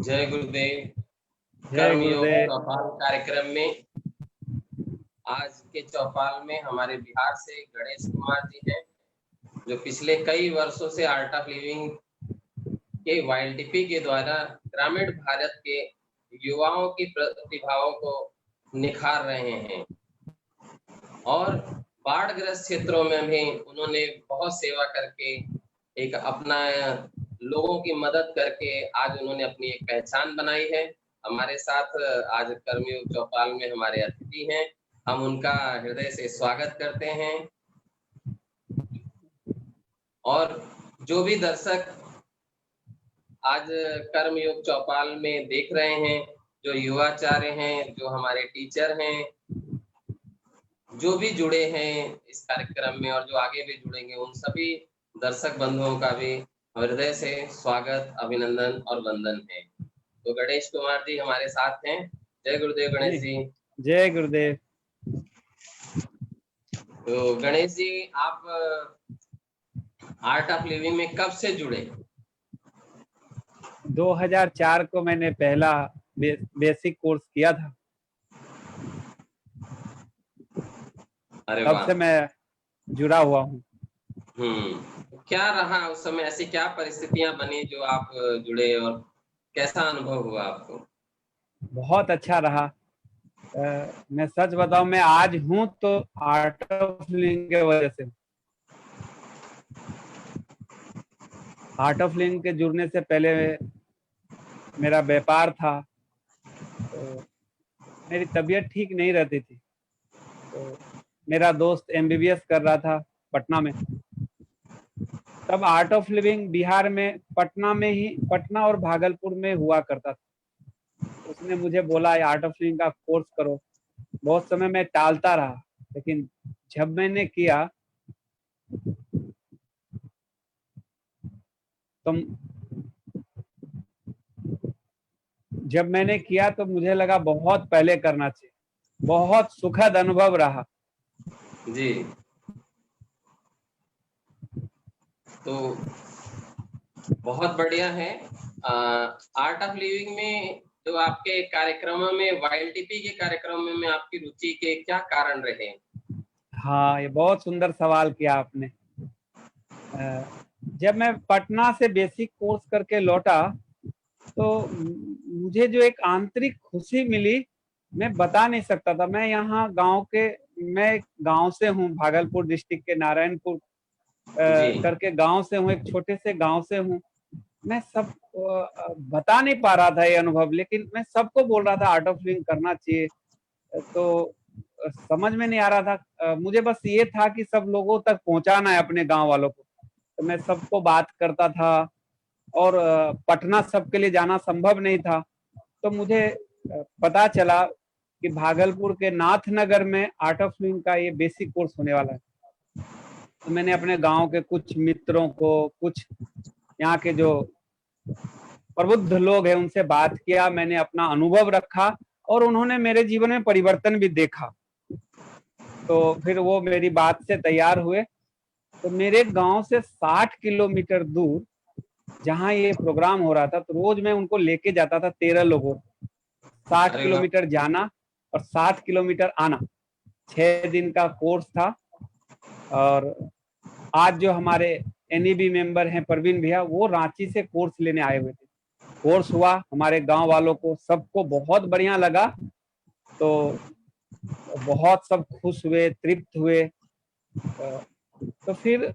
जय गुरुदेव। जय कर्मयोग गुरुदेव। चौपाल कार्यक्रम में आज के चौपाल में हमारे बिहार से गणेश कुमार जी हैं, जो पिछले कई वर्षों से आर्ट ऑफ लिविंग के वाईएलटीपी के द्वारा ग्रामीण भारत के युवाओं की प्रतिभाओं को निखार रहे हैं और बाढ़ग्रस्त क्षेत्रों में भी उन्होंने बहुत सेवा करके एक अपना लोगों की मदद करके आज उन्होंने अपनी एक पहचान बनाई है। हमारे साथ आज कर्मयोग चौपाल में हमारे अतिथि हैं, हम उनका हृदय से स्वागत करते हैं। और जो भी दर्शक आज कर्मयोग चौपाल में देख रहे हैं, जो युवाचार्य हैं, जो हमारे टीचर हैं, जो भी जुड़े हैं इस कार्यक्रम में और जो आगे भी जुड़ेंगे, उन सभी दर्शक बंधुओं का भी हृदय से स्वागत, अभिनंदन और वंदन है। तो गणेश कुमार जी हमारे साथ हैं। जय गुरुदेव गणेश जी। जय गुरुदेव। तो गणेश जी, आप आर्ट ऑफ लिविंग में कब से जुड़े? 2004 को मैंने पहला बेसिक कोर्स किया था। अरे तब वाह। से मैं जुड़ा हुआ हूँ। क्या रहा उस समय, ऐसी क्या परिस्थितियां बनी जो आप जुड़े और कैसा अनुभव हुआ आपको? बहुत अच्छा रहा। मैं सच बताऊं, मैं आज हूँ तो आर्ट ऑफ लिविंग के वजह से। आर्ट ऑफ लिविंग के जुड़ने से पहले मेरा व्यापार था, तो मेरी तबीयत ठीक नहीं रहती थी। तो मेरा दोस्त एमबीबीएस कर रहा था पटना में। तब आर्ट ऑफ लिविंग बिहार में पटना और भागलपुर में हुआ करता था। उसने मुझे बोला आर्ट ऑफ लिविंग का कोर्स करो। बहुत समय मैं टालता रहा, लेकिन जब मैंने किया तो मुझे लगा बहुत पहले करना चाहिए। बहुत सुखद अनुभव रहा जी। तो बहुत बढ़िया है। आर्ट ऑफ लिविंग में जो आपके कार्यक्रमों में, वाईएलटीपी के कार्यक्रमों में आपकी रुचि के क्या कारण रहे? हाँ, ये बहुत सुंदर सवाल किया आपने। जब मैं पटना से बेसिक कोर्स करके लौटा तो मुझे जो एक आंतरिक खुशी मिली, मैं बता नहीं सकता था। मैं गांव से हूँ, भागलपुर डिस्ट्रिक्ट के नारायणपुर करके गांव से हूँ, एक छोटे से गांव से हूँ। मैं सब बता नहीं पा रहा था ये अनुभव, लेकिन मैं सबको बोल रहा था आर्ट ऑफ लिविंग करना चाहिए। तो समझ में नहीं आ रहा था। मुझे बस ये था कि सब लोगों तक पहुंचाना है अपने गांव वालों को। तो मैं सबको बात करता था और पटना सबके लिए जाना संभव नहीं था। तो मुझे पता चला कि भागलपुर के नाथनगर में आर्ट ऑफ लिविंग का ये बेसिक कोर्स होने वाला है। तो मैंने अपने गांव के कुछ मित्रों को, कुछ यहाँ के जो प्रबुद्ध लोग हैं, उनसे बात किया। मैंने अपना अनुभव रखा और उन्होंने मेरे जीवन में परिवर्तन भी देखा। तो फिर वो मेरी बात से तैयार हुए। तो मेरे गांव से 60 किलोमीटर दूर जहां ये प्रोग्राम हो रहा था, तो रोज मैं उनको लेके जाता था 13 लोगों। 60 किलोमीटर जाना और 60 किलोमीटर आना। 6 दिन का कोर्स था। और आज जो हमारे एनईबी मेंबर हैं प्रवीण भैया, वो रांची से कोर्स लेने आए हुए थे। कोर्स हुआ, हमारे गांव वालों को सबको बहुत बढ़िया लगा। तो बहुत सब खुश हुए, तृप्त हुए। तो फिर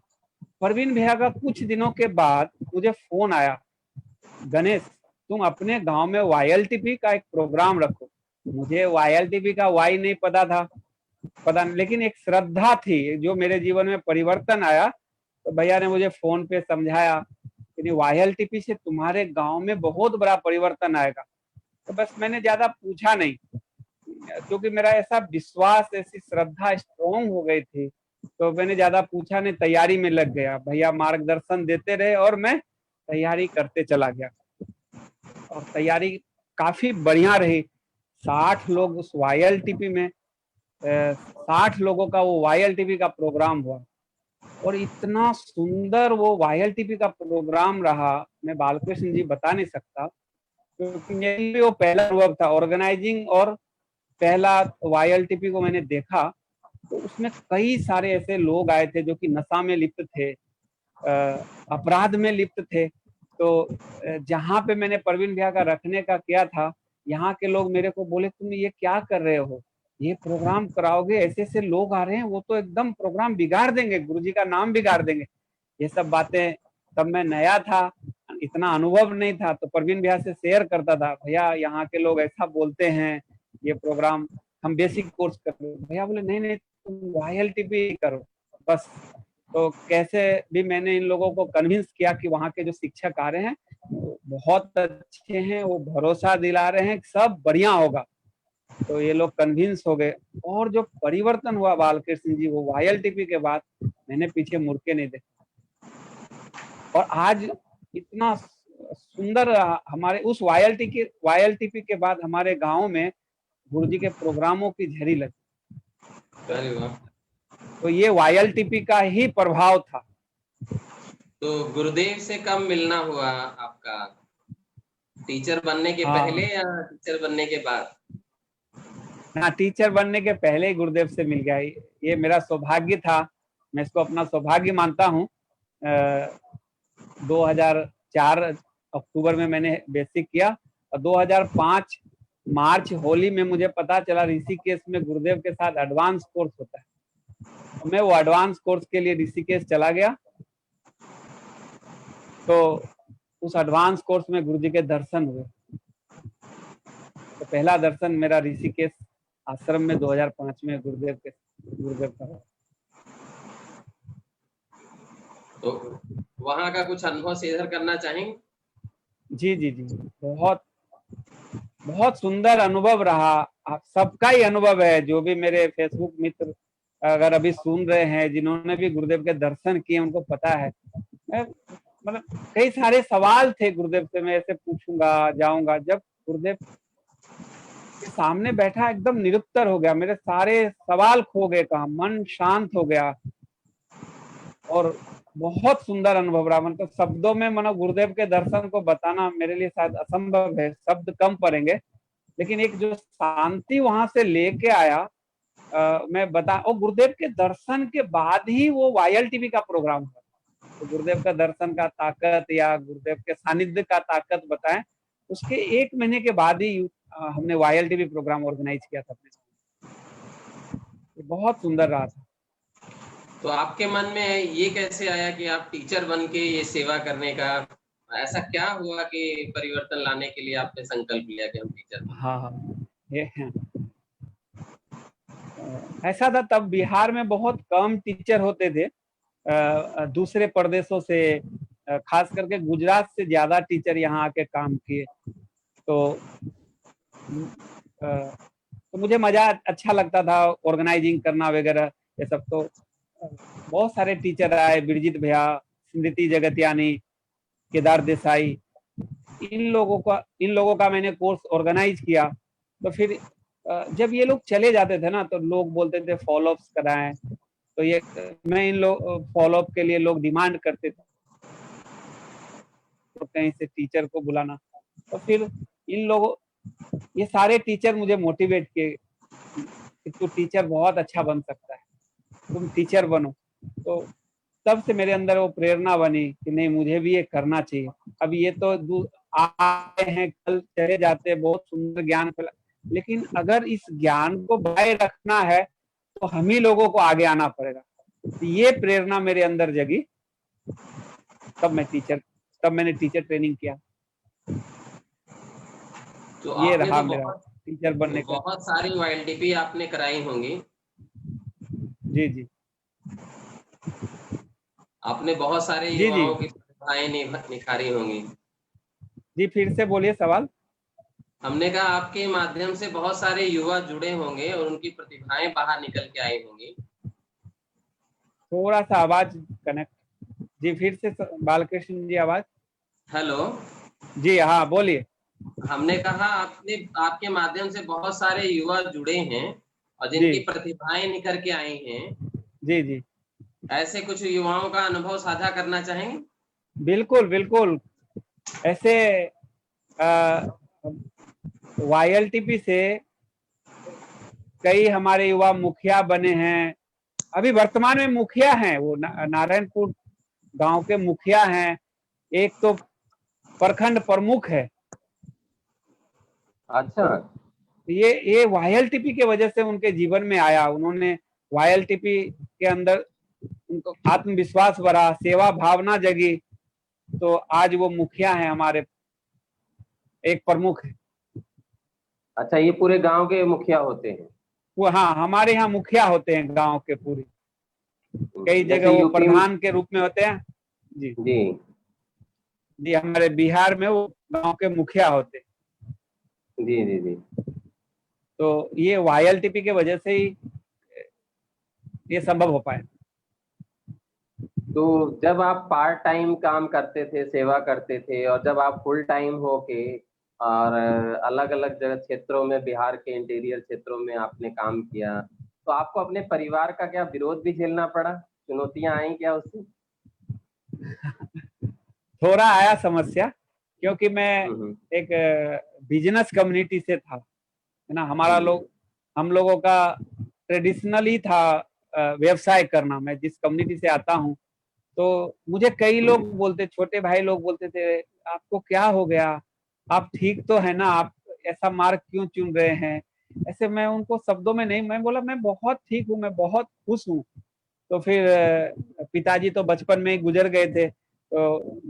प्रवीण भैया का कुछ दिनों के बाद मुझे फोन आया, गणेश तुम अपने गांव में वाईएलटीपी का एक प्रोग्राम रखो। मुझे वाईएलटीपी का वाई नहीं पता था, लेकिन एक श्रद्धा थी जो मेरे जीवन में परिवर्तन आया। तो भैया ने मुझे फोन पे समझाया कि वाईएलटीपी से तुम्हारे गांव में बहुत बड़ा परिवर्तन आएगा। तो बस मैंने ज्यादा पूछा नहीं, क्योंकि मेरा ऐसा विश्वास, ऐसी श्रद्धा स्ट्रॉन्ग हो गई थी। तो मैंने ज्यादा पूछा नहीं, तैयारी में लग गया। भैया मार्गदर्शन देते रहे और मैं तैयारी करते चला गया और तैयारी काफी बढ़िया रही। 60 लोग उस वाईएलटीपी में, 60 लोगों का वो वाईएलटीपी का प्रोग्राम हुआ और इतना सुंदर वो वाईएलटीपी का प्रोग्राम रहा, मैं बालकृष्ण जी बता नहीं सकता। क्योंकि मेरे लिए वो पहला अनुभव था ऑर्गेनाइजिंग, और पहला YLTP को मैंने देखा तो उसमें कई सारे ऐसे लोग आए थे जो कि नशा में लिप्त थे, अपराध में लिप्त थे। तो जहाँ पे मैंने प्रवीण भैया का रखने का किया था, यहाँ के लोग मेरे को बोले तुम ये क्या कर रहे हो, ये प्रोग्राम कराओगे, ऐसे ऐसे लोग आ रहे हैं, वो तो एकदम प्रोग्राम बिगाड़ देंगे, गुरुजी का नाम बिगाड़ देंगे। ये सब बातें, तब मैं नया था, इतना अनुभव नहीं था, तो प्रवीण भैया से शेयर करता था, भैया यहाँ के लोग ऐसा बोलते हैं, ये प्रोग्राम हम बेसिक कोर्स कर रहे हैं। भैया बोले नहीं नहीं तुम YLTP करो बस। तो कैसे भी मैंने इन लोगों को कन्विंस किया कि वहाँ के जो शिक्षक आ रहे हैं बहुत अच्छे हैं, वो भरोसा दिला रहे हैं सब बढ़िया होगा। तो ये लोग कन्विंस हो गए, और जो परिवर्तन हुआ बालकृष्ण जी, वो YLTP के बाद मैंने पीछे मुड़ के नहीं देखा। और आज इतना सुंदर हमारे उस YLTP के बाद हमारे गांव में गुरुजी के प्रोग्रामों की झड़ी लगी। अरे वाह। तो ये YLTP का ही प्रभाव था। तो गुरुदेव से कब मिलना हुआ आपका, टीचर बनने के पहले या टीचर बनने के बाद? हाँ, टीचर बनने के पहले ही गुरुदेव से मिल गया। ये मेरा सौभाग्य था, मैं इसको अपना सौभाग्य मानता हूँ। 2004 अक्टूबर में मैंने बेसिक किया, और 2005 मार्च होली में मुझे पता चला ऋषिकेश में गुरुदेव के साथ एडवांस कोर्स होता है। तो मैं वो एडवांस कोर्स के लिए ऋषिकेश चला गया। तो उस एडवांस कोर्स में गुरुजी के दर्शन हुए। तो पहला दर्शन मेरा ऋषिकेश आश्रम में 2005 में गुरुदेव का हुआ। तो वहां का कुछ अनुभव शेयर करना चाहेंगे? जी जी जी, बहुत बहुत सुंदर अनुभव रहा। आप सबका ही अनुभव है, जो भी मेरे फेसबुक मित्र अगर अभी सुन रहे हैं, जिन्होंने भी गुरुदेव के दर्शन किए, उनको पता है। मतलब कई सारे सवाल थे गुरुदेव से, मैं ऐसे पूछूंगा जाऊंगा, जब गुरुदेव के सामने बैठा एकदम निरुत्तर हो गया, मेरे सारे सवाल खो गए, कहा मन शांत हो गया, और बहुत सुंदर अनुभव रहा। मतलब शब्दों में मानो गुरुदेव के दर्शन को बताना मेरे लिए शायद असंभव है, शब्द कम पड़ेंगे, लेकिन एक जो शांति वहां से लेके आया, मैं बता, और गुरुदेव के दर्शन के बाद ही वो YLTP का प्रोग्राम हुआ। तो गुरुदेव का दर्शन का ताकत या गुरुदेव के सानिध्य का ताकत बताएं, उसके 1 महीने के बाद ही हमने YLTP प्रोग्राम ऑर्गेनाइज किया था। बहुत सुंदर रहा था। तो आपके मन में ये कैसे आया कि आप टीचर बन के ये सेवा करने का, ऐसा क्या हुआ कि परिवर्तन लाने के लिए आपने संकल्प लिया कि हम टीचर बने? हाँ, ये ऐसा था, तब बिहार में बहुत कम टीचर होते थे, दूसरे प्रदेशों से, खास करके गुजरात से ज्यादा टीचर यहाँ आके काम किए। तो मुझे मजा अच्छा लगता था ऑर्गेनाइजिंग करना वगैरह ये सब। तो बहुत सारे टीचर आए, बिरजित भैया, स्मृति जगतियानी, केदार देसाई, इन लोगों का मैंने कोर्स ऑर्गेनाइज किया। तो फिर जब ये लोग चले जाते थे ना, तो लोग बोलते थे फॉलोअप्स कराएं, तो ये मैं इन लोग फॉलोअप के लिए लोग डिमांड करते थे, तो कहीं से टीचर को बुलाना। तो फिर इन लोगों, ये सारे टीचर मुझे मोटिवेट किए कि तू टीचर बहुत अच्छा बन सकता है, तुम टीचर बनो। तो तब से मेरे अंदर वो प्रेरणा बनी कि नहीं, मुझे भी ये करना चाहिए। अब ये तो आए हैं, कल चले जाते, बहुत सुंदर ज्ञान फैला, लेकिन अगर इस ज्ञान को बनाए रखना है तो हम ही लोगों को आगे आना पड़ेगा। तो ये प्रेरणा मेरे अंदर जगी, तब मैंने टीचर ट्रेनिंग किया। तो ये आपने रहा तो मेरा टीचर बनने का। बहुत सारी YLTP आपने कराई होंगी। जी जी, आपने बहुत सारे जी जी युवाओं की प्रतिभाएं निखारी होंगी। जी, फिर से बोलिए सवाल। हमने कहा आपके माध्यम से बहुत सारे युवा जुड़े होंगे और उनकी प्रतिभाएं बाहर निकल के आई होंगी। थोड़ा सा आवाज कनेक्ट, जी फिर से बालकृष्ण जी आवाज। हेलो जी हाँ, बोलिए। हमने कहा आपके माध्यम से बहुत सारे युवा जुड़े हैं और जिनकी प्रतिभाएं निखर के आई हैं। जी जी, ऐसे कुछ युवाओं का अनुभव साझा करना चाहेंगे? बिल्कुल बिल्कुल। ऐसे YLTP से कई हमारे युवा मुखिया बने हैं, अभी वर्तमान में मुखिया हैं, वो नारायणपुर गांव के मुखिया हैं, एक तो प्रखंड प्रमुख है। अच्छा। ये YLTP के वजह से उनके जीवन में आया। उन्होंने YLTP के अंदर उनको आत्मविश्वास बढ़ा, सेवा भावना जगी, तो आज वो मुखिया हैं, हमारे एक प्रमुख है। अच्छा, ये पूरे गांव के मुखिया होते हैं? वो हाँ, हमारे यहाँ मुखिया होते हैं गांव के पूरे, कई जैसे जगह वो यूपी प्रधान के रूप में होते हैं। जी जी जी, हमारे बिहार में वो गांव के मुखिया होते हैं। जी जी जी। तो ये YLTP के वजह से ही ये संभव हो पाया। तो जब आप पार्ट टाइम काम करते थे, सेवा करते थे, और जब आप फुल टाइम होके और अलग अलग जगह क्षेत्रों में, बिहार के इंटीरियर क्षेत्रों में आपने काम किया, तो आपको अपने परिवार का क्या विरोध भी झेलना पड़ा? चुनौतियां आई क्या उससे? थोड़ा आया समस्या, क्योंकि मैं हम्म। एक बिजनेस कम्युनिटी से था, है ना। हम्म। हम लोगों का ट्रेडिशनली था व्यवसाय करना। मैं जिस कम्युनिटी से आता हूँ, तो मुझे कई लोग बोलते, छोटे भाई लोग बोलते थे, आपको क्या हो गया, आप ठीक तो है ना, आप ऐसा मार्ग क्यों चुन रहे हैं। ऐसे मैं उनको शब्दों में नहीं, मैं बोला मैं बहुत ठीक हूँ, मैं बहुत खुश हूँ। तो फिर पिताजी तो बचपन में ही गुजर गए थे, तो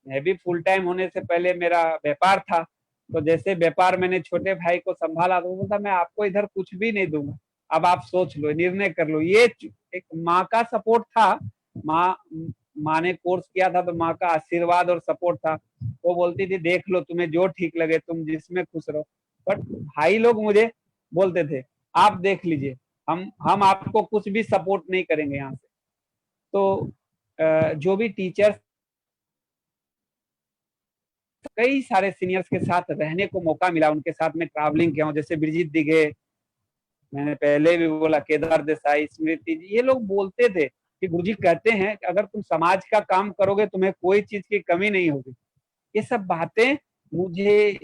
मैं भी फुल टाइम होने से पहले मेरा व्यापार था। तो जैसे व्यापार मैंने छोटे भाई को संभाला, तो वो बोलता मैं आपको इधर कुछ भी नहीं दूंगा, अब आप सोच लो, निर्णय कर लो। ये एक माँ का सपोर्ट था। माँ ने कोर्स किया था, तो माँ का आशीर्वाद और सपोर्ट था। वो बोलती थी देख लो, तुम्हें जो ठीक लगे, तुम जिसमें खुश रहो। बट भाई लोग मुझे बोलते थे आप देख लीजिए, हम आपको कुछ भी सपोर्ट नहीं करेंगे यहाँ से। तो जो भी टीचर्स, कई सारे सीनियर्स के साथ रहने को मौका मिला, उनके साथ में ट्रैवलिंग किया हूँ, जैसे ब्रिजित दिघे, मैंने पहले भी बोला, केदार देसाई, स्मृति जी, ये लोग बोलते थे कि गुरुजी कहते हैं कि अगर तुम समाज का काम करोगे, तुम्हें कोई चीज की कमी नहीं होगी। ये सब बातें मुझे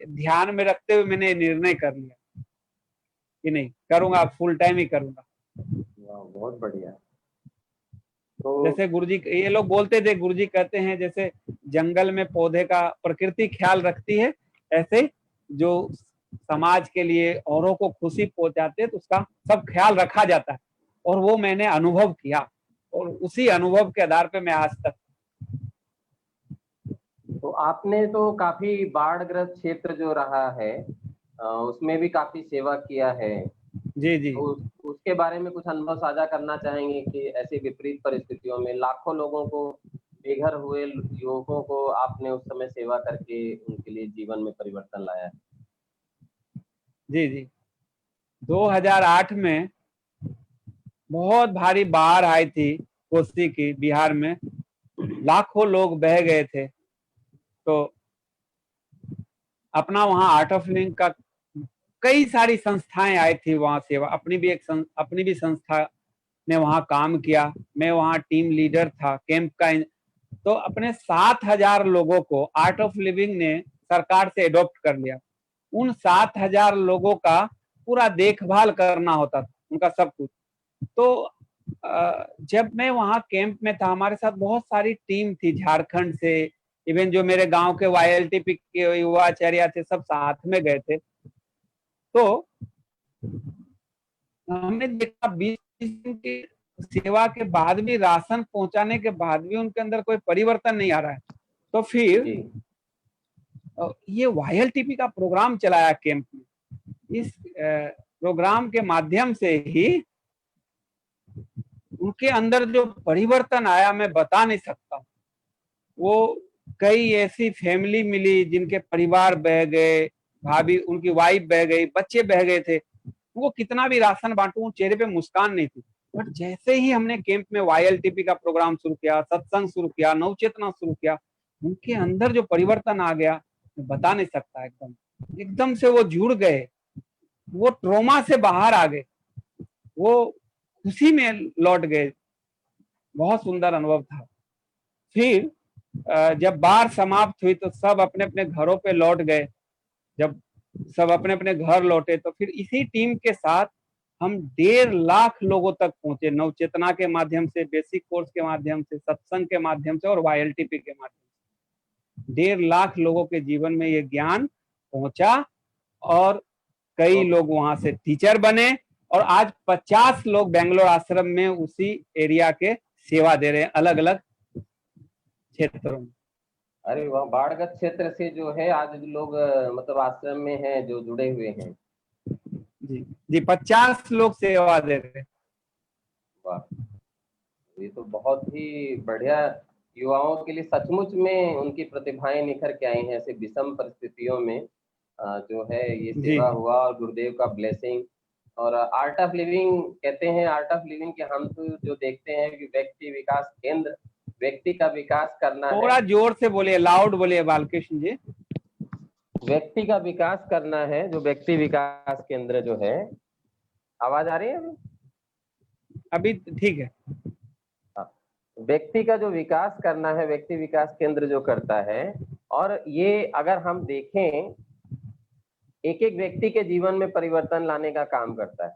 ध्यान में रखते हुए मैंने निर्णय कर लिया कि नहीं, करूंगा, फुल टाइम ही करूंगा। बहुत बढ़िया। तो जैसे गुरुजी, ये लोग बोलते थे, गुरुजी कहते हैं जैसे जंगल में पौधे का प्रकृति ख्याल रखती है, ऐसे जो समाज के लिए औरों को खुशी पहुंचाते हैं, तो उसका सब ख्याल रखा जाता है। और वो मैंने अनुभव किया, और उसी अनुभव के आधार पे मैं आज तक। तो आपने तो काफी बाढ़ग्रस्त क्षेत्र जो रहा है, उसमें भी काफी सेवा किया है। जी जी। तो उसके बारे में कुछ अनुभव साझा करना चाहेंगे कि ऐसी विपरीत परिस्थितियों में लाखों लोगों को, बेघर हुए युवकों को आपने उस समय सेवा करके उनके लिए जीवन में परिवर्तन लाया है? जी जी। 2008 में बहुत भारी बाढ़ आई थी कोसी की, बिहार में लाखों लोग बह गए थे। तो अपना वहाँ आर्ट ऑफ लिविंग का कई सारी संस्थाएं आई थी वहाँ सेवा, अपनी भी संस्था ने वहाँ काम किया। मैं वहाँ टीम लीडर था कैंप का। तो अपने 7,000 लोगों को आर्ट ऑफ लिविंग ने सरकार से एडॉप्ट कर लिया। उन 7,000 लोगों का पूरा देखभाल करना होता था, उनका सब कुछ। तो जब मैं वहाँ कैंप में था, हमारे साथ बहुत सारी टीम थी झारखंड से, इवन जो मेरे गांव के YLTP के युवाचार्य थे, सब साथ में गए थे। तो हमने देखा 20 दिन की सेवा के बाद भी, राशन पहुंचाने के बाद भी उनके अंदर कोई परिवर्तन नहीं आ रहा है। तो फिर ये YLTP का प्रोग्राम चलाया कैंप में। इस प्रोग्राम के माध्यम से ही उनके अंदर जो परिवर्तन आया, मैं बता नहीं सकता। वो कई ऐसी फैमिली मिली जिनके परिवार बह गए, भाभी, उनकी वाइफ बह गई, बच्चे बह गए थे। वो कितना भी राशन बांटू, चेहरे पे मुस्कान नहीं थी। बट जैसे ही हमने कैंप में YLTP का प्रोग्राम शुरू किया, सत्संग शुरू किया, नवचेतना शुरू किया, उनके अंदर जो परिवर्तन आ गया, मैं बता नहीं सकता। एकदम एकदम से वो जुड़ गए, वो ट्रोमा से बाहर आ गए, वो खुशी में लौट गए। बहुत सुंदर अनुभव था। फिर जब बाढ़ समाप्त हुई, तो सब अपने अपने घरों पे लौट गए। जब सब अपने अपने घर लौटे तो फिर इसी टीम के साथ हम 1.5 लाख लोगों तक पहुंचे, नवचेतना के माध्यम से, बेसिक कोर्स के माध्यम से, सत्संग के माध्यम से और YLTP के माध्यम से 1.5 लाख लोगों के जीवन में ये ज्ञान पहुंचा और कई लोग वहां से टीचर बने और आज 50 लोग बेंगलोर आश्रम में उसी एरिया के सेवा दे रहे हैं अलग अलग क्षेत्रों में। अरे वहाँ बाढ़ग्रस्त क्षेत्र से जो है आज लोग मतलब आश्रम में हैं जो जुड़े हुए हैं। जी जी, 50 लोग सेवा दे रहे हैं। वाह, ये तो बहुत ही बढ़िया। युवाओं के लिए सचमुच में उनकी प्रतिभाएं निखर के आई हैं ऐसे विषम परिस्थितियों में। जो है ये जी सेवा जी हुआ और गुरुदेव का ब्लेसिंग। और आर्ट ऑफ लिविंग कहते हैं, आर्ट ऑफ लिविंग के हम तो जो देखते हैं कि व्यक्ति विकास केंद्र, व्यक्ति का विकास करना है। थोड़ा जोर से बोलिए, लाउड बोलिए बालकृष्ण जी। व्यक्ति का विकास करना है, जो व्यक्ति विकास केंद्र जो है। आवाज आ रही है अभी ठीक है। हाँ, व्यक्ति का जो विकास करना है, व्यक्ति विकास केंद्र जो करता है। और ये अगर हम देखें, एक एक व्यक्ति के जीवन में परिवर्तन लाने का काम करता है।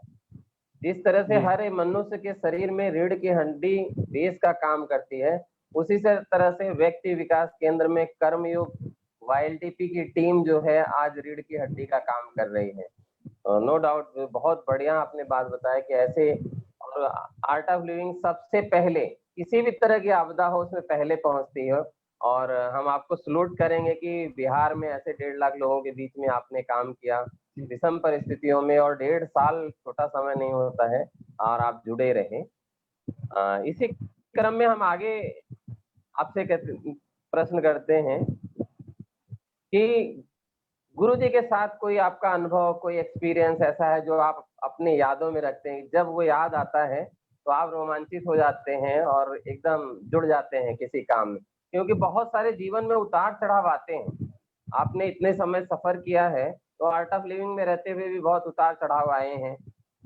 जिस तरह से जी हर एक मनुष्य के शरीर में रीढ़ की हड्डी बेस का काम करती है, उसी से तरह से व्यक्ति विकास केंद्र में कर्मयोग YLTP की टीम जो है आज रीढ़ की हड्डी का काम कर रही है। नो डाउट, बहुत बढ़िया आपने बात बताया कि ऐसे। और आर्ट ऑफ लिविंग सबसे पहले किसी भी तरह की आपदा हो उसमें पहले पहुंचती है। और हम आपको सलूट करेंगे कि बिहार में ऐसे 1.5 लाख लोगों के बीच में आपने काम किया विषम परिस्थितियों में, और 1.5 साल छोटा समय नहीं होता है, और आप जुड़े रहे। इसी क्रम में हम आगे आपसे प्रश्न करते हैं कि गुरु जी के साथ कोई आपका अनुभव, कोई एक्सपीरियंस ऐसा है जो आप अपनी यादों में रखते हैं, जब वो याद आता है तो आप रोमांचित हो जाते हैं और एकदम जुड़ जाते हैं किसी काम में? क्योंकि बहुत सारे जीवन में उतार चढ़ाव आते हैं। आपने इतने समय सफर किया है तो आर्ट ऑफ लिविंग में रहते हुए भी बहुत उतार चढ़ाव आए हैं।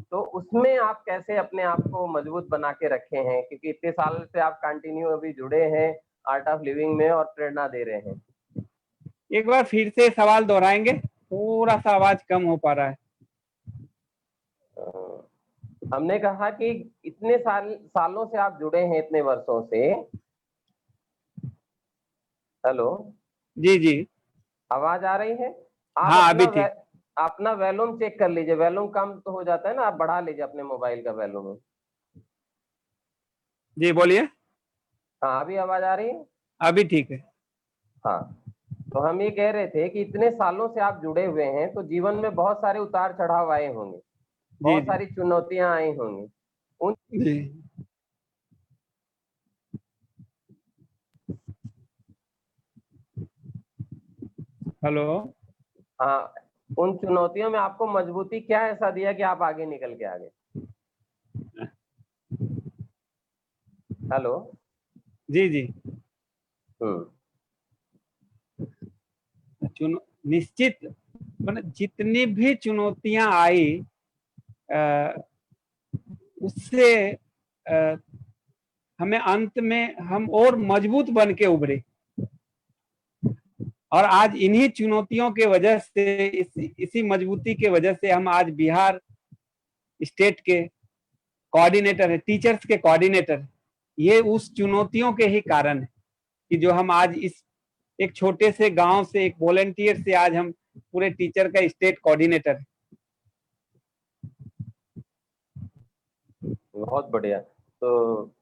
तो उसमें आप कैसे अपने आप को मजबूत बना के रखे हैं, क्योंकि इतने साल से आप कंटिन्यू अभी जुड़े हैं आर्ट ऑफ लिविंग में और प्रेरणा दे रहे हैं? एक बार फिर से सवाल दोहराएंगे, थोड़ा सा आवाज कम हो पा रहा है। हमने कहा कि इतने सालों से आप जुड़े हैं, इतने वर्षों से। हेलो, जी जी, आवाज आ रही है? आप हाँ अभी ठीक। अपना वॉल्यूम चेक कर लीजिए। वॉल्यूम कम तो हो जाता है ना, आप बढ़ा लीजिए अपने मोबाइल का वॉल्यूम। जी बोलिए। हाँ, अभी आवाज आ रही है? अभी ठीक है। हाँ, तो हम ये कह रहे थे कि इतने सालों से आप जुड़े हुए हैं तो जीवन में बहुत सारे उतार चढ़ाव आए होंगे, जी बहुत जी सारी चुनौतियां आई होंगी उन जी। हेलो। हाँ, उन चुनौतियों में आपको मजबूती क्या ऐसा दिया कि आप आगे निकल के आ गए? हेलो। जी जी। हम्म। निश्चित, मतलब जितनी भी चुनौतियां आई उससे हमें अंत में हम और मजबूत बन के उभरे। और आज इन्हीं चुनौतियों के वजह से, इसी मजबूती के वजह से हम आज बिहार स्टेट के कोऑर्डिनेटर है, टीचर्स के कोऑर्डिनेटर है। ये उस चुनौतियों के ही कारण है कि जो हम आज इस एक छोटे से गांव से, एक वॉलंटियर से आज हम पूरे टीचर का स्टेट कोऑर्डिनेटर है। बहुत बढ़िया। तो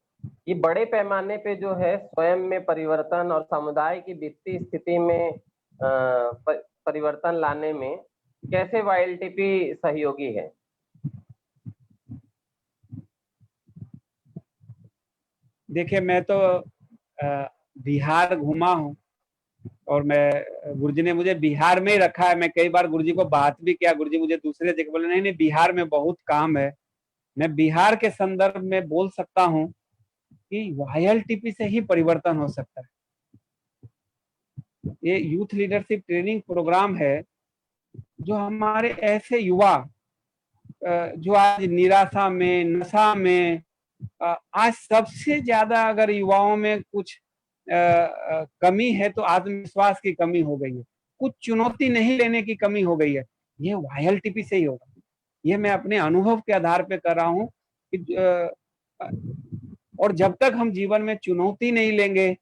ये बड़े पैमाने पे जो है स्वयं में परिवर्तन और समुदाय की वित्तीय स्थिति में परिवर्तन लाने में कैसे YLTP सहयोगी है? देखिए, मैं तो बिहार घूमा हूँ और मैं, गुरुजी ने मुझे बिहार में ही रखा है। मैं कई बार गुरुजी को बात भी किया, गुरुजी मुझे दूसरे जगह बोले नहीं नहीं बिहार में बहुत काम है। मैं बिहार के संदर्भ में बोल सकता हूँ कि YLTP से ही परिवर्तन हो सकता है। ये यूथ लीडरशिप ट्रेनिंग प्रोग्राम है जो हमारे ऐसे युवा जो आज निराशा में, नशा में, आज सबसे ज्यादा अगर युवाओं में कुछ कमी है तो आत्मविश्वास की कमी हो गई है। कुछ चुनौती नहीं लेने की कमी हो गई है, ये YLTP से ही होगा। ये मैं अपने अनुभव के आधार पे कर रहा हूँ कि और जब तक हम जीवन में चुनौती नहीं लेंगे,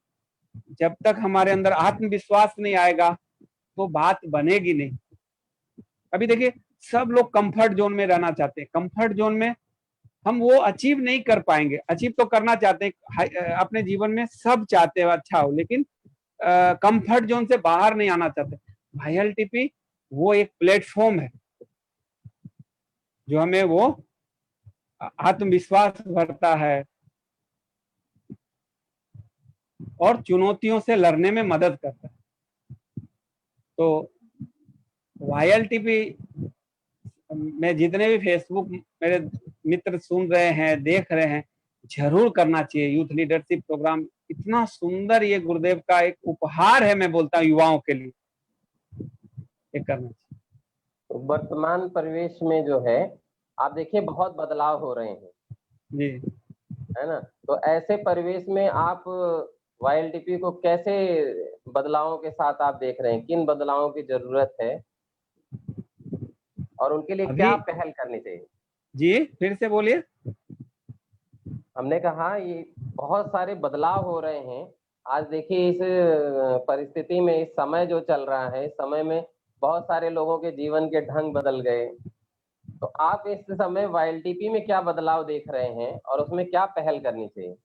जब तक हमारे अंदर आत्मविश्वास नहीं आएगा, तो बात बनेगी नहीं। अभी देखिए, सब लोग कंफर्ट जोन में रहना चाहते हैं। कंफर्ट जोन में हम वो अचीव नहीं कर पाएंगे। अचीव तो करना चाहते हैं, अपने जीवन में सब चाहते हैं अच्छा हो, लेकिन कंफर्ट जोन से बाहर नहीं आना चाहते। YLTP वो एक प्लेटफॉर्म है जो हमें वो आत्मविश्वास भरता है और चुनौतियों से लड़ने में मदद करता है। तो YLTP में जितने भी फेसबुक मेरे मित्र सुन रहे हैं, देख रहे हैं, जरूर करना चाहिए यूथ लीडरशिप प्रोग्राम। इतना सुंदर ये गुरुदेव का एक उपहार है, मैं बोलता हूँ युवाओं के लिए, ये करना चाहिए। तो वर्तमान परिवेश में जो है, आप देखिए बहुत बदलाव हो रहे हैं जी, है ना। तो ऐसे परिवेश में आप YLTP को कैसे बदलावों के साथ आप देख रहे हैं, किन बदलावों की जरूरत है और उनके लिए क्या पहल करनी चाहिए? जी फिर से बोलिए। हमने कहा ये बहुत सारे बदलाव हो रहे हैं। आज देखिए इस परिस्थिति में, इस समय जो चल रहा है, इस समय में बहुत सारे लोगों के जीवन के ढंग बदल गए। तो आप इस समय YLTP में क्या बदलाव देख रहे हैं और उसमें क्या पहल करनी चाहिए?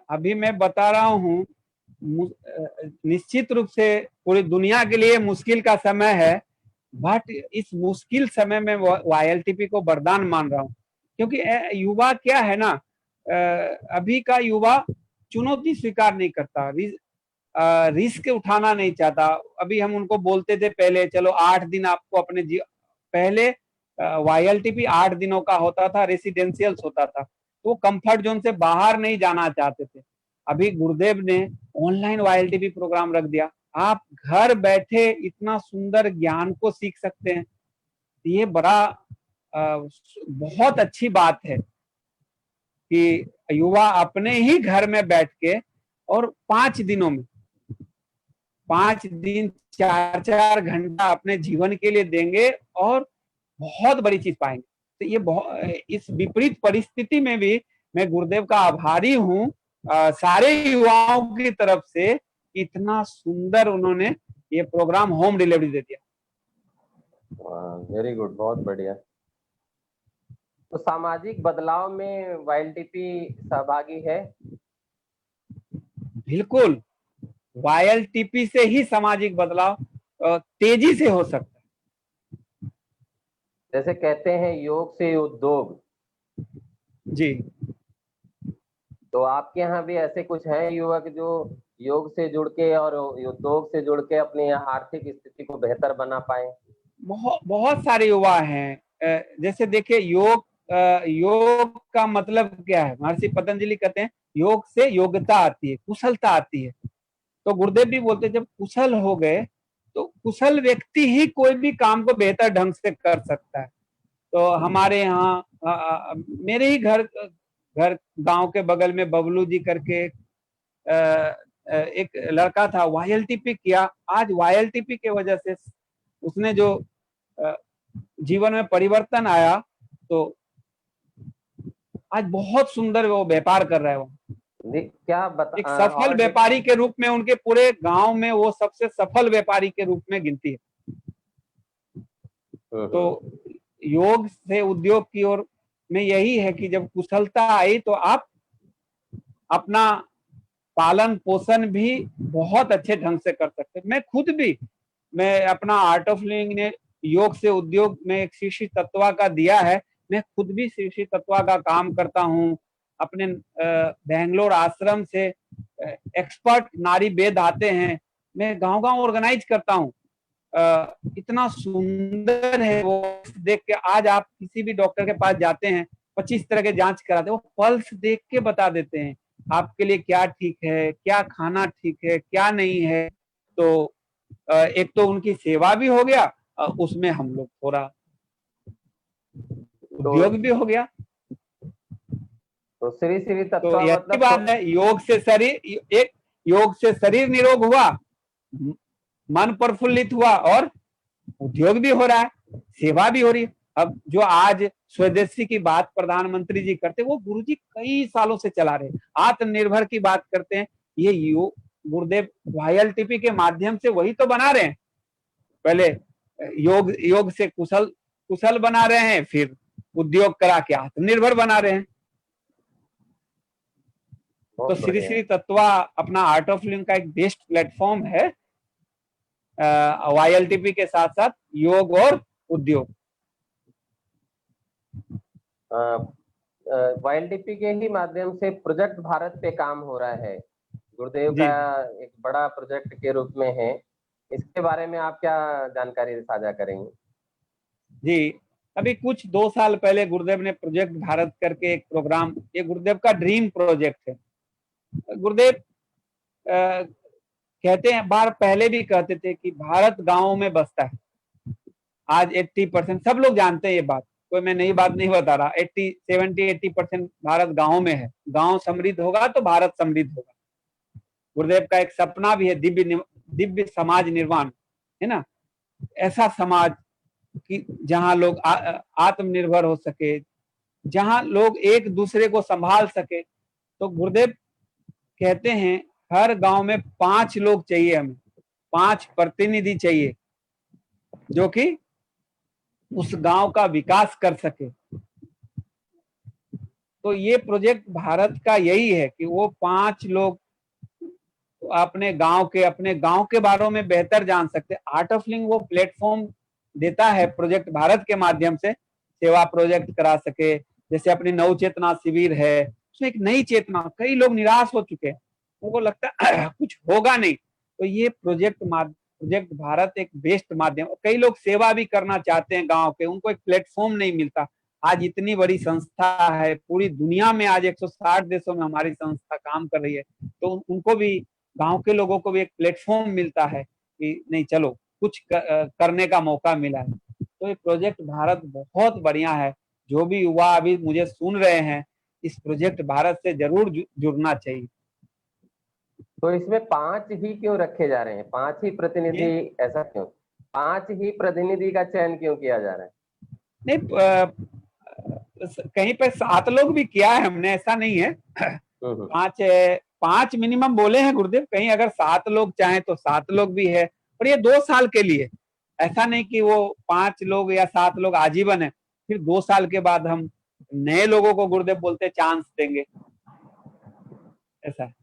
अभी मैं बता रहा हूँ, निश्चित रूप से पूरी दुनिया के लिए मुश्किल का समय है, बट इस मुश्किल समय में YLTP को वरदान मान रहा हूँ। क्योंकि युवा क्या है ना, अभी का युवा चुनौती स्वीकार नहीं करता, रिस्क उठाना नहीं चाहता। अभी हम उनको बोलते थे पहले, चलो 8 दिन आपको अपने पहले YLTP 8 दिनों का होता था, रेसिडेंशियल्स होता था, तो वो कंफर्ट जोन से बाहर नहीं जाना चाहते थे। अभी गुरुदेव ने ऑनलाइन YLTP प्रोग्राम रख दिया, आप घर बैठे इतना सुंदर ज्ञान को सीख सकते हैं। ये बहुत अच्छी बात है कि युवा अपने ही घर में बैठ के और 5 दिनों में 5 दिन 4-4 घंटा अपने जीवन के लिए देंगे और बहुत बड़ी चीज पाएंगे। तो ये इस विपरीत परिस्थिति में भी मैं गुरुदेव का आभारी हूँ सारे युवाओं की तरफ से, इतना सुंदर उन्होंने ये प्रोग्राम होम डिलीवरी दे दिया। वेरी गुड, बहुत बढ़िया। तो सामाजिक बदलाव में YLTP सहभागी है? बिल्कुल, YLTP से ही सामाजिक बदलाव तेजी से हो सकता है। जैसे कहते हैं योग से उद्योग। जी, तो आपके यहाँ भी ऐसे कुछ हैं युवक जो योग से जुड़ के और उद्योग से जुड़ के अपनी आर्थिक स्थिति को बेहतर बना पाए? बहुत सारे युवा हैं। जैसे देखिए, योग का मतलब क्या है? महर्षि पतंजलि कहते हैं योग से योग्यता आती है, कुशलता आती है। तो गुरुदेव भी बोलते हैं जब कुशल हो गए तो कुशल व्यक्ति ही कोई भी काम को बेहतर ढंग से कर सकता है। तो हमारे यहाँ मेरे ही घर गांव के बगल में बबलू जी करके एक लड़का था, YLTP किया। आज YLTP के वजह से उसने जो जीवन में परिवर्तन आया, तो आज बहुत सुंदर वो व्यापार कर रहा है। वो एक सफल व्यापारी के रूप में उनके पूरे गांव में वो सबसे सफल व्यापारी के रूप में गिनती है। तो योग से उद्योग की ओर में यही है कि जब कुशलता आई तो आप अपना पालन पोषण भी बहुत अच्छे ढंग से कर सकते हैं। मैं अपना आर्ट ऑफ लिविंग ने योग से उद्योग में एक श्री श्री तत्वा का दिया है। मैं खुद भी श्री श्री तत्वा का काम करता हूँ। अपने बेंगलोर आश्रम से एक्सपर्ट नारी वेद आते हैं, मैं गांव-गांव ऑर्गेनाइज करता हूँ। इतना सुंदर है वो देख के। आज आप किसी भी डॉक्टर के पास जाते हैं, 25 तरह के जांच कराते हैं, वो पल्स देख के बता देते हैं आपके लिए क्या ठीक है, क्या खाना ठीक है, क्या नहीं है। तो एक तो उनकी सेवा भी हो गया, उसमें हम लोग थोड़ा उद्योग भी हो गया। तो श्री श्री तत्व तो यही बात है, योग से शरीर निरोग हुआ मन प्रफुल्लित हुआ और उद्योग भी हो रहा है, सेवा भी हो रही है। अब जो आज स्वदेशी की बात प्रधानमंत्री जी करते हैं, वो गुरुजी कई सालों से चला रहे हैं। आत्मनिर्भर की बात करते हैं, ये गुरुदेव YLTP के माध्यम से वही तो बना रहे हैं। पहले योग से कुशल बना रहे हैं, फिर उद्योग करा के आत्मनिर्भर बना रहे हैं। तो श्री श्री तत्वा अपना आर्ट ऑफ लिविंग का एक बेस्ट प्लेटफॉर्म है, YLTP के साथ साथ योग और उद्योग। YLTP के ही माध्यम से प्रोजेक्ट भारत पे काम हो रहा है, गुरुदेव का एक बड़ा प्रोजेक्ट के रूप में है। इसके बारे में आप क्या जानकारी साझा करेंगे? जी, अभी कुछ 2 साल पहले गुरुदेव ने प्रोजेक्ट भारत करके एक प्रोग्राम, ये गुरुदेव का ड्रीम प्रोजेक्ट है। गुरुदेव कहते हैं, बार पहले भी कहते थे कि भारत गांवों में बसता है। आज 80% सब लोग जानते हैं ये बात, कोई मैं नई बात नहीं बता रहा। 70-80% भारत गांवों में है। गांव समृद्ध होगा तो भारत समृद्ध होगा। गुरुदेव का एक सपना भी है, दिव्य समाज निर्माण, है ना। ऐसा समाज कि जहां लोग आत्मनिर्भर हो सके, जहां लोग एक दूसरे को संभाल सके। तो गुरुदेव कहते हैं हर गांव में 5 लोग चाहिए, हमें 5 प्रतिनिधि चाहिए जो कि उस गांव का विकास कर सके। तो ये प्रोजेक्ट भारत का यही है कि वो 5 लोग अपने गांव के बारे में बेहतर जान सकते। आर्ट ऑफ लिविंग वो प्लेटफॉर्म देता है प्रोजेक्ट भारत के माध्यम से, सेवा प्रोजेक्ट करा सके। जैसे अपनी नव चेतना शिविर है, उसमें एक नई चेतना, कई लोग निराश हो चुके हैं, उनको लगता है कुछ होगा नहीं। तो ये प्रोजेक्ट भारत एक बेस्ट माध्यम, कई लोग सेवा भी करना चाहते हैं गांव के, उनको एक प्लेटफॉर्म नहीं मिलता। आज इतनी बड़ी संस्था है, पूरी दुनिया में आज 160 देशों में हमारी संस्था काम कर रही है, तो उनको भी, गांव के लोगों को भी एक प्लेटफॉर्म मिलता है कि नहीं चलो कुछ करने का मौका मिला है। तो ये प्रोजेक्ट भारत बहुत बढ़िया है। जो भी युवा अभी मुझे सुन रहे हैं, इस प्रोजेक्ट भारत से जरूर जुड़ना चाहिए। तो इसमें 5 ही क्यों रखे जा रहे हैं? 5 ही प्रतिनिधि, ऐसा क्यों? 5 ही प्रतिनिधि का चयन क्यों किया जा रहा है? नहीं, कहीं पे 7 लोग भी किया है हमने, ऐसा नहीं है। 5 मिनिमम बोले हैं गुरुदेव, कहीं अगर 7 लोग चाहें तो 7 लोग भी है। और ये 2 साल के लिए, ऐसा नहीं कि वो 5 लोग या 7 लोग आजीवन है, फिर 2 साल के बाद हम नए लोगों को गुरुदेव बोलते चांस देंगे, ऐसा है।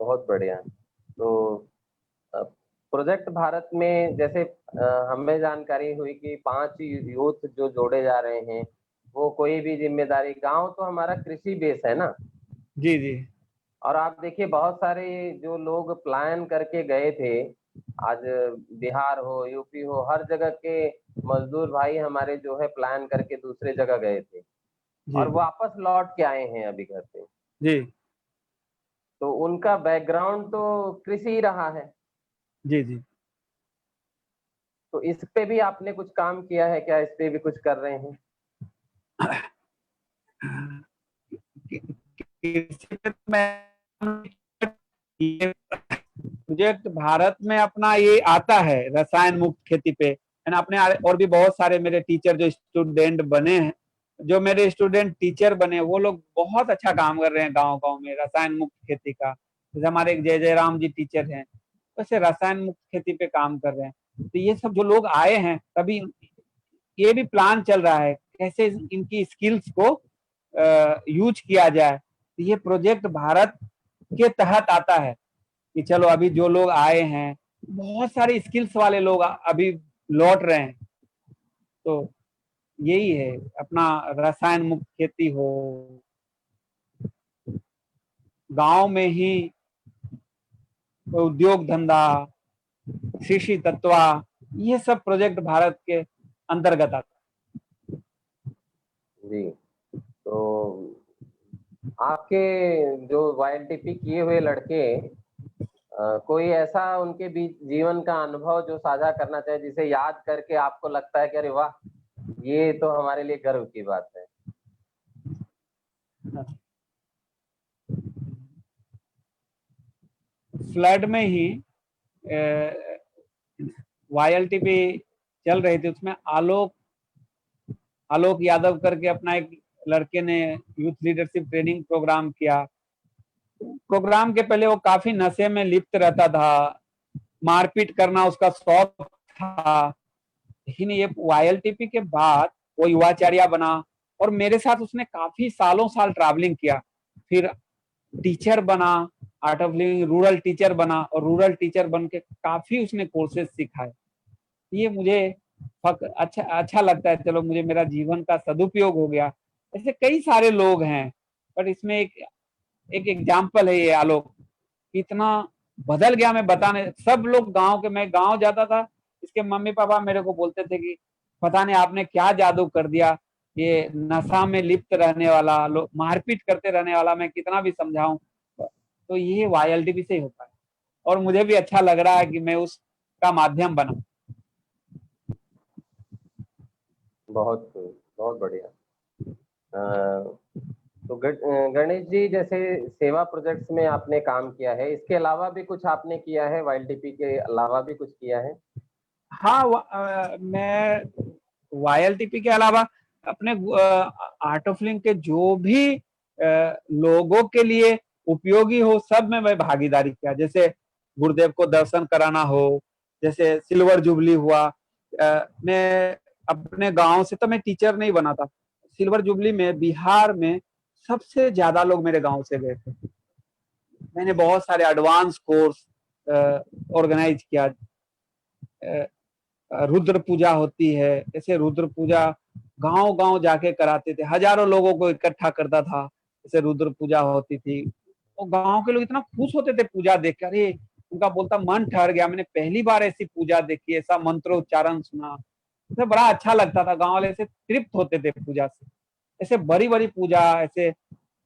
बहुत बढ़िया। तो प्रोजेक्ट भारत में जैसे हमें जानकारी हुई कि 5 यूथ जो जोड़े जा रहे हैं, वो कोई भी जिम्मेदारी, गांव तो हमारा कृषि बेस है ना। जी जी। और आप देखिए बहुत सारे जो लोग प्लान करके गए थे, आज बिहार हो, यूपी हो, हर जगह के मजदूर भाई हमारे जो है प्लान करके दूसरे जगह गए थे और वापस लौट के आए हैं अभी घर पे। जी। तो उनका बैकग्राउंड तो कृषि रहा है। जी जी। तो इस पे भी आपने कुछ काम किया है क्या? इस पे भी कुछ कर रहे हैं? प्रोजेक्ट भारत में अपना ये आता है रसायन मुक्त खेती पे, है ना। अपने और भी बहुत सारे मेरे टीचर जो स्टूडेंट बने हैं, जो मेरे स्टूडेंट टीचर बने, वो लोग बहुत अच्छा काम कर रहे हैं गांव गांव में रसायन मुक्त खेती का। जैसे हमारे एक जय राम जी टीचर हैं, वैसे रसायन मुक्त खेती पे काम कर रहे हैं। तो ये सब जो लोग आए हैं, तभी ये भी प्लान चल रहा है कैसे इनकी स्किल्स को यूज किया जाए। तो ये प्रोजेक्ट भारत के तहत आता है कि चलो अभी जो लोग आए हैं, बहुत सारे स्किल्स वाले लोग अभी लौट रहे हैं। तो यही है अपना रसायन मुक्त खेती हो, गांव में ही उद्योग धंधा, कृषि तत्वा, ये सब प्रोजेक्ट भारत के अंतर्गत आता है। जी। तो आपके जो YLTP किए हुए लड़के, कोई ऐसा उनके बीच जीवन का अनुभव जो साझा करना चाहे, जिसे याद करके आपको लगता है कि अरे वाह, ये तो हमारे लिए गर्व की बात है? फ्लड में ही YLTP चल रही थी, उसमें आलोक यादव करके अपना एक लड़के ने यूथ लीडरशिप ट्रेनिंग प्रोग्राम किया। प्रोग्राम के पहले वो काफी नशे में लिप्त रहता था, मारपीट करना उसका शौक था, लेकिन ये YLTP के बाद वो युवाचार्य बना और मेरे साथ उसने काफी सालों साल ट्रैवलिंग किया, फिर टीचर बना, art of living rural teacher बना और रूरल टीचर बन के काफी उसने कोर्सेज सिखाए। ये मुझे अच्छा लगता है, चलो मुझे मेरा जीवन का सदुपयोग हो गया। ऐसे कई सारे लोग हैं, पर इसमें एक एग्जाम्पल है ये आलोक, इतना बदल गया मैं बताने। सब लोग मैं गांव जाता था, इसके मम्मी पापा मेरे को बोलते थे कि पता नहीं आपने क्या जादू कर दिया, ये नशा में लिप्त रहने वाला, लोग मारपीट करते रहने वाला, मैं कितना भी समझाऊं। तो ये YLTP से ही होता है और मुझे भी अच्छा लग रहा है कि मैं उसका माध्यम बना। बहुत बहुत बढ़िया। तो गणेश जी, जैसे सेवा प्रोजेक्ट्स में आपने काम किया है, इसके अलावा भी कुछ आपने किया है? YLTP के अलावा भी कुछ किया है? हाँ, मैं YLTP के अलावा अपने आर्ट ऑफ लिविंग के जो भी लोगों के लिए उपयोगी हो सब में मैं भागीदारी किया। जैसे गुरुदेव को दर्शन कराना हो, जैसे सिल्वर जुबली हुआ, मैं अपने गांव से, तो मैं टीचर नहीं बना था, सिल्वर जुबली में बिहार में सबसे ज्यादा लोग मेरे गांव से गए थे। मैंने बहुत सारे एडवांस कोर्स ऑर्गेनाइज किया। रुद्र पूजा होती है, ऐसे रुद्र पूजा गांव गांव जाके कराते थे, हजारों लोगों को इकट्ठा करता था, जैसे रुद्र पूजा होती थी। तो गांव के लोग इतना खुश होते थे पूजा देख कर, अरे उनका बोलता मन ठहर गया, मैंने पहली बार ऐसी पूजा देखी, ऐसा मंत्रोच्चारण सुना, तो बड़ा अच्छा लगता था। गांव वाले ऐसे तृप्त होते थे पूजा से। ऐसे बड़ी बड़ी पूजा, ऐसे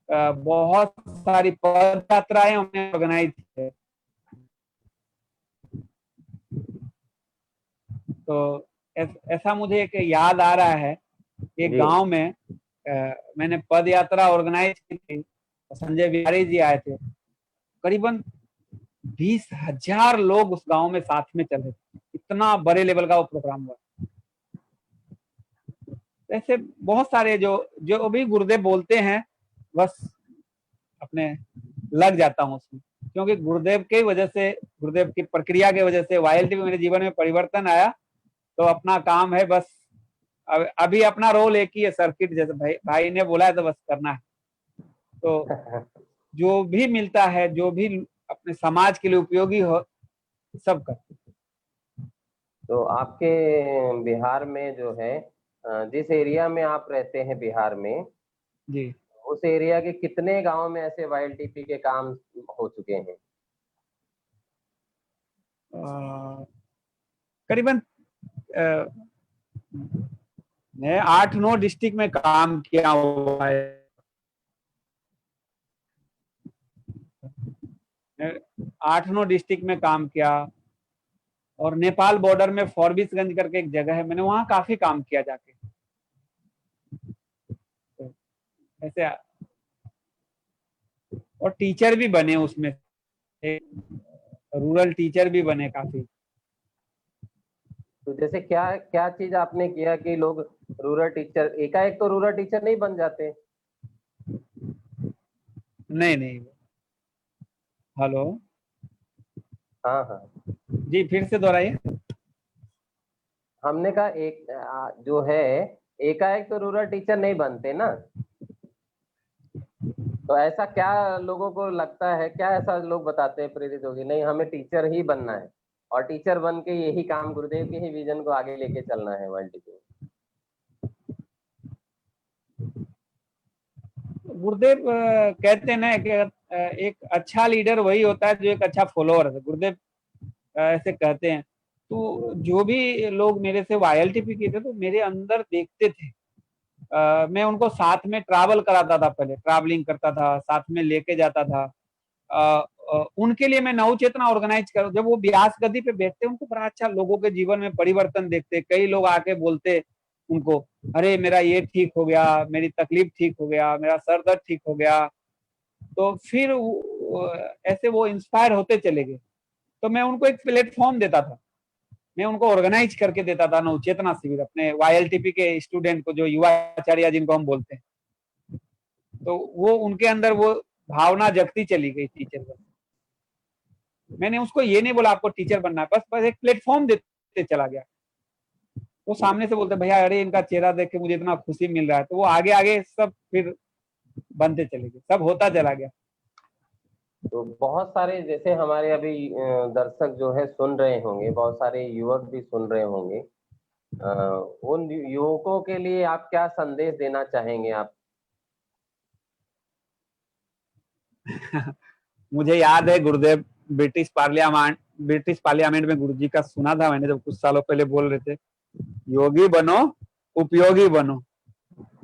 बहुत सारी पद यात्राएं हमने ऑर्गेनाइज की है। तो ऐसा मुझे एक याद आ रहा है, एक गांव में मैंने पद यात्रा ऑर्गेनाइज की थी, संजय बिहारी जी आए थे, करीबन 20,000 लोग उस गांव में साथ में चले, इतना बड़े लेवल का वो प्रोग्राम हुआ। ऐसे बहुत सारे जो जो अभी गुरुदेव बोलते हैं, बस अपने लग जाता हूँ उसमें, क्योंकि गुरुदेव की वजह से, गुरुदेव की प्रक्रिया की वजह से YLTP मेरे जीवन में परिवर्तन आया। तो अपना काम है बस, अभी अपना रोल एक ही है, सर्किट जैसे भाई ने बोला है तो बस करना है। तो जो भी मिलता है, जो भी अपने समाज के लिए उपयोगी हो, सब करते। तो आपके बिहार में जो है, जिस एरिया में आप रहते हैं बिहार में जी, उस एरिया के कितने गांव में ऐसे YLTP के काम हो चुके हैं? करीबन मैं 8-9 डिस्ट्रिक्ट में काम किया हुआ है। 8-9 डिस्ट्रिक्ट में काम किया, और नेपाल बॉर्डर में फॉरबिसगंज करके एक जगह है, मैंने वहां काफी काम किया जाके। तो ऐसे, और टीचर भी बने उसमें, रूरल टीचर भी बने काफी। तो जैसे क्या क्या चीज आपने किया कि लोग रूरल टीचर, एकाएक तो रूरल टीचर नहीं बन जाते? नहीं नहीं, हेलो, हाँ हाँ, जी फिर से दोहराइए। हमने कहा जो है, एकाएक तो रूरल टीचर नहीं बनते ना। तो ऐसा क्या लोगों को लगता है, क्या ऐसा लोग बताते हैं प्रेरित होगी, नहीं हमें टीचर ही बनना है और टीचर बन के यही काम, गुरुदेव के ही विजन को आगे लेके चलना है YLTP? गुरुदेव कहते हैं ना कि एक अच्छा लीडर वही होता है जो एक अच्छा फॉलोअर है, गुरुदेव ऐसे कहते हैं। तो जो भी लोग मेरे से YLTP किए थे, तो मेरे अंदर देखते थे, मैं उनको साथ में ट्रैवल कराता था, पहले ट्रैवलिंग करता था, साथ में लेके जाता था। उनके लिए मैं नव चेतना ऑर्गेनाइज कर, जब वो व्यास गद्दी पे बैठते, उनको बड़ा अच्छा लोगों के जीवन में परिवर्तन देखते। कई लोग आके बोलते उनको, अरे मेरा ये ठीक हो गया, मेरी तकलीफ ठीक हो गया, मेरा सर दर्द ठीक हो गया। तो फिर ऐसे वो इंस्पायर होते चले गए। तो मैं उनको एक प्लेटफॉर्म देता था, मैं उनको ऑर्गेनाइज करके देता था नवचेतना शिविर अपने YLTP के स्टूडेंट को, जो युवाचार्य जिनको हम बोलते हैं। तो वो उनके अंदर वो भावना जगती चली गई टीचर बनने। मैंने उसको ये नहीं बोला आपको टीचर बनना है, बस एक प्लेटफॉर्म देते चला गया। वो सामने से बोलते भैया अरे इनका चेहरा देख के मुझे इतना खुशी मिल रहा है, तो वो आगे आगे सब फिर बनते चले गए, सब होता चला गया। तो बहुत सारे जैसे हमारे अभी दर्शक जो है सुन रहे होंगे, बहुत सारे युवक भी सुन रहे होंगे, उन युवकों के लिए आप क्या संदेश देना चाहेंगे आप? मुझे याद है गुरुदेव ब्रिटिश पार्लियामेंट में गुरुजी का सुना था मैंने, जब कुछ सालों पहले बोल रहे थे, योगी बनो उपयोगी बनो,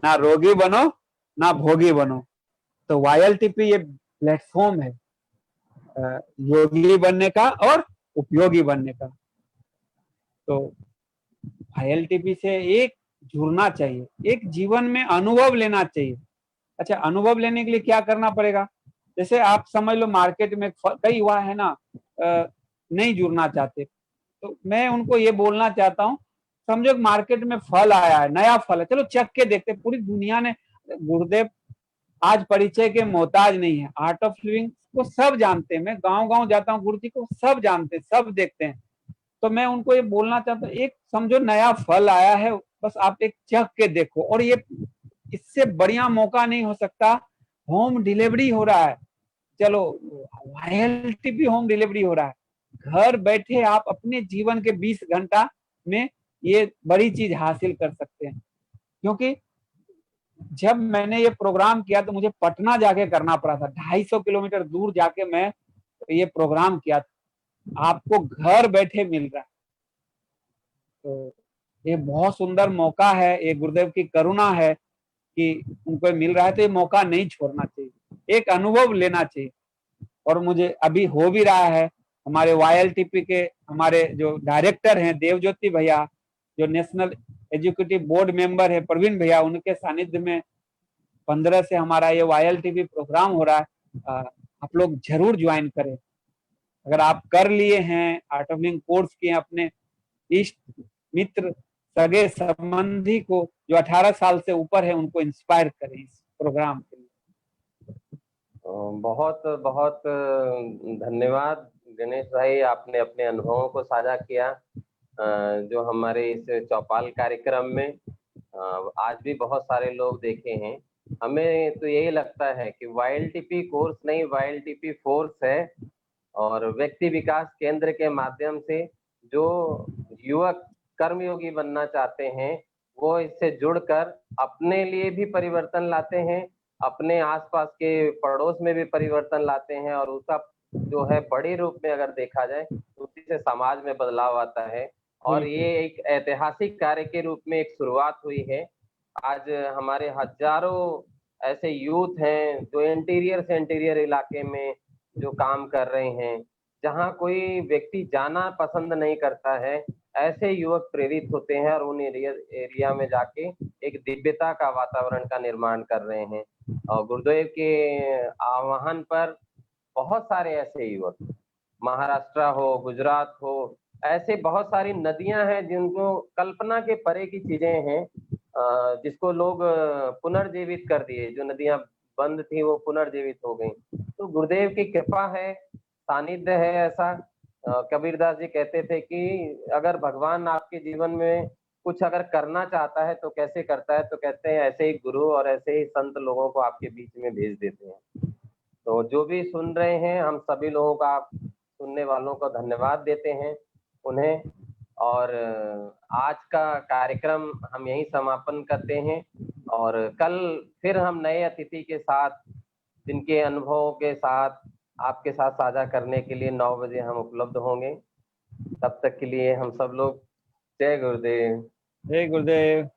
ना रोगी बनो ना भोगी बनो। तो YLTP ये प्लेटफॉर्म है योगी बनने का और उपयोगी बनने का। तो YLTP से एक जुड़ना चाहिए, एक जीवन में अनुभव लेना चाहिए। अच्छा, अनुभव लेने के लिए क्या करना पड़ेगा? जैसे आप समझ लो मार्केट में कई युवा है ना नहीं जुड़ना चाहते, तो मैं उनको ये बोलना चाहता हूँ, समझो मार्केट में फल आया है, नया फल है, चलो चख के देखते। पूरी दुनिया ने, गुरुदेव आज परिचय के मोहताज नहीं है, आर्ट ऑफ लिविंग को सब जानते हैं। मैं गांव गांव जाता हूँ, गुरु जी को सब जानते हैं, सब देखते हैं। तो मैं उनको ये बोलना चाहता हूँ, एक समझो नया फल आया है, बस आप एक चख के देखो। और ये इससे बढ़िया मौका नहीं हो सकता। होम डिलीवरी हो रहा है, चलो YLTP होम डिलीवरी हो रहा है, घर बैठे आप अपने जीवन के 20 घंटा में ये बड़ी चीज हासिल कर सकते हैं। क्योंकि जब मैंने ये प्रोग्राम किया तो मुझे पटना जाके करना पड़ा था, 250 किलोमीटर दूर जाके मैं ये प्रोग्राम किया था। आपको घर बैठे मिल रहा है, तो ये बहुत सुंदर मौका है, ये गुरुदेव की करुणा है कि उनको मिल रहा है, तो ये मौका नहीं छोड़ना चाहिए, एक अनुभव लेना चाहिए। और मुझे अभी हो भी रहा है। हमारे YLTP के हमारे जो डायरेक्टर हैं देवज्योति भैया, जो नेशनल एजुकेटिव बोर्ड मेंबर है प्रवीण भैया, उनके सानिध्य में 15 से हमारा ये YLTP प्रोग्राम हो रहा है। आप लोग जरूर ज्वाइन करें। अगर आप कर लिए हैं आर्ट ऑफ लिविंग कोर्स किए, अपने इष्ट मित्र सगे संबंधी को जो 18 साल से ऊपर है उनको इंस्पायर करें इस प्रोग्राम के लिए। बहुत बहुत धन्यवाद गणेश भाई, आपने अपने अनुभवों को साझा किया जो हमारे इस चौपाल कार्यक्रम में आज भी बहुत सारे लोग देखे हैं। हमें तो यही लगता है कि YLTP कोर्स नहीं, YLTP फोर्स है, और व्यक्ति विकास केंद्र के माध्यम से जो युवक कर्मयोगी बनना चाहते हैं वो इससे जुड़कर अपने लिए भी परिवर्तन लाते हैं, अपने आसपास के पड़ोस में भी परिवर्तन लाते हैं, और उसका जो है बड़े रूप में अगर देखा जाए तो उसी से समाज में बदलाव आता है। और ये एक ऐतिहासिक कार्य के रूप में एक शुरुआत हुई है। आज हमारे हजारों ऐसे यूथ हैं जो इंटीरियर से इंटीरियर इलाके में जो काम कर रहे हैं, जहाँ कोई व्यक्ति जाना पसंद नहीं करता है, ऐसे युवक प्रेरित होते हैं और उन एरिया में जाके एक दिव्यता का वातावरण का निर्माण कर रहे हैं। और गुरुदेव के आह्वान पर बहुत सारे ऐसे युवक, महाराष्ट्र हो, गुजरात हो, ऐसे बहुत सारी नदियां हैं जिनको कल्पना के परे की चीजें हैं, जिसको लोग पुनर्जीवित कर दिए। जो नदियां बंद थी वो पुनर्जीवित हो गई। तो गुरुदेव की कृपा है, सानिध्य है ऐसा। कबीरदास जी कहते थे कि अगर भगवान आपके जीवन में कुछ अगर करना चाहता है तो कैसे करता है, तो कहते हैं ऐसे ही गुरु और ऐसे ही संत लोगों को आपके बीच में भेज देते हैं। तो जो भी सुन रहे हैं, हम सभी लोगों का, सुनने वालों को धन्यवाद देते हैं उन्हें। और आज का कार्यक्रम हम यहीं समापन करते हैं, और कल फिर हम नए अतिथि के साथ, जिनके अनुभवों के साथ आपके साथ साझा करने के लिए 9 बजे हम उपलब्ध होंगे। तब तक के लिए हम सब लोग जय गुरुदेव। जय गुरुदेव।